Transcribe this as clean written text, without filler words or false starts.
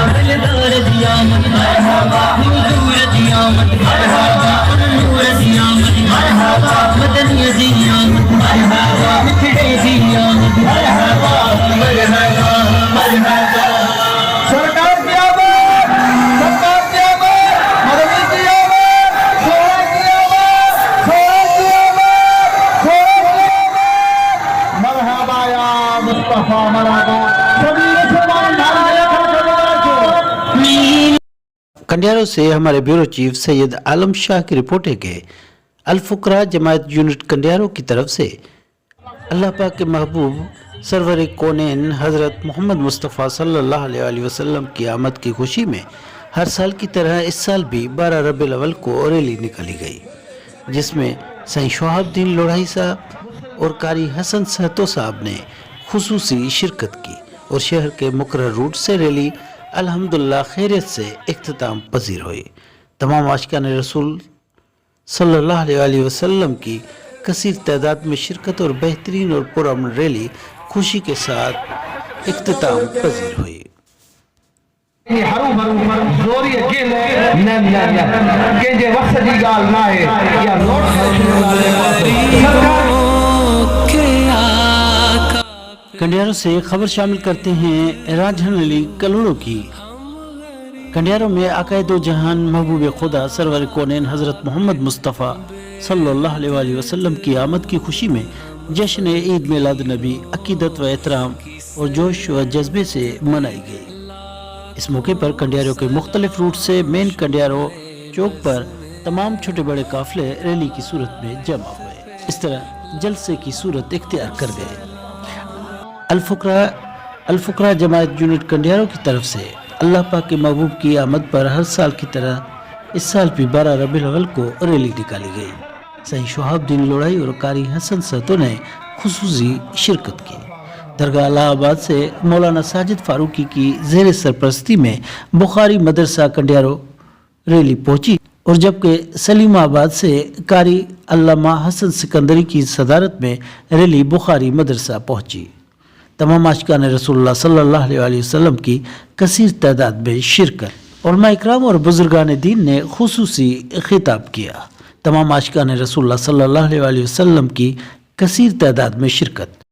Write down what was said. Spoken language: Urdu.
دلدار دی آمد مرحبا، حضور دی آمد مرحبا، نور دی آمد مرحبا، مدنی دی آمد مرحبا، مٹھڑے دی آمد مرحبا مرحبا مرحبا۔ سرکار کی آمد، سرکار کی آمد، مدنی کی آمد، سونا کی آمد، سونا کی آمد، سونا کی آمد، مرحبا یا مصطفیٰ مرحبا۔ سبھی مسلمان نعرہ کنڈیارو سے ہمارے بیورو چیف سید عالم شاہ کی رپورٹ ہے کہ الفقراء جماعت یونٹ کنڈیارو کی طرف سے اللہ پاک کے محبوب سرور کونین حضرت محمد مصطفیٰ صلی اللہ علیہ وسلم کی آمد کی خوشی میں ہر سال کی طرح اس سال بھی 12 ربیع الاول کو ریلی نکالی گئی، جس میں سائیں شہاب الدین لوڑھائی صاحب اور قاری حسن سہتو صاحب نے خصوصی شرکت کی اور شہر کے مقرر روٹ سے ریلی الحمدللہ خیریت سے اختتام پذیر ہوئی۔ تمام عاشقان رسول صلی اللہ علیہ وسلم کی کثیر تعداد میں شرکت اور بہترین اور پرامن ریلی خوشی کے ساتھ اختتام پذیر ہوئی۔ کنڈیارو سے خبر شامل کرتے ہیں راجھن علی کلوڑو کی۔ کنڈیارو میں آقائے دو جہان محبوب خدا سرور کونین حضرت محمد مصطفیٰ صلی اللہ علیہ وسلم کی آمد کی خوشی میں جشن عید میلاد نبی عقیدت و احترام اور جوش و جذبے سے منائی گئی۔ اس موقع پر کنڈیارو کے مختلف روٹ سے مین کنڈیارو چوک پر تمام چھوٹے بڑے قافلے ریلی کی صورت میں جمع ہوئے، اس طرح جلسے کی صورت اختیار کر گئے۔ الفقراء جماعت یونٹ کنڈیارو کی طرف سے اللہ پاک کے محبوب کی آمد پر ہر سال کی طرح اس سال بھی 12 ربیع الاول کو ریلی نکالی گئی۔ سائیں شہاب الدین لوڑھائی اور قاری حسن سہتو نے خصوصی شرکت کی۔ درگاہ الہ آباد سے مولانا ساجد فاروقی کی زیر سرپرستی میں بخاری مدرسہ کنڈیارو ریلی پہنچی اور جبکہ سلیم آباد سے قاری علامہ حسن سکندری کی صدارت میں ریلی بخاری مدرسہ پہنچی۔ تمام عاشقان رسول اللہ صلی اللہ علیہ وسلم کی کثیر تعداد میں شرکت، علماء اکرام اور بزرگان دین نے خصوصی خطاب کیا۔ تمام عاشقان رسول اللہ صلی اللہ علیہ وسلم کی کثیر تعداد میں شرکت۔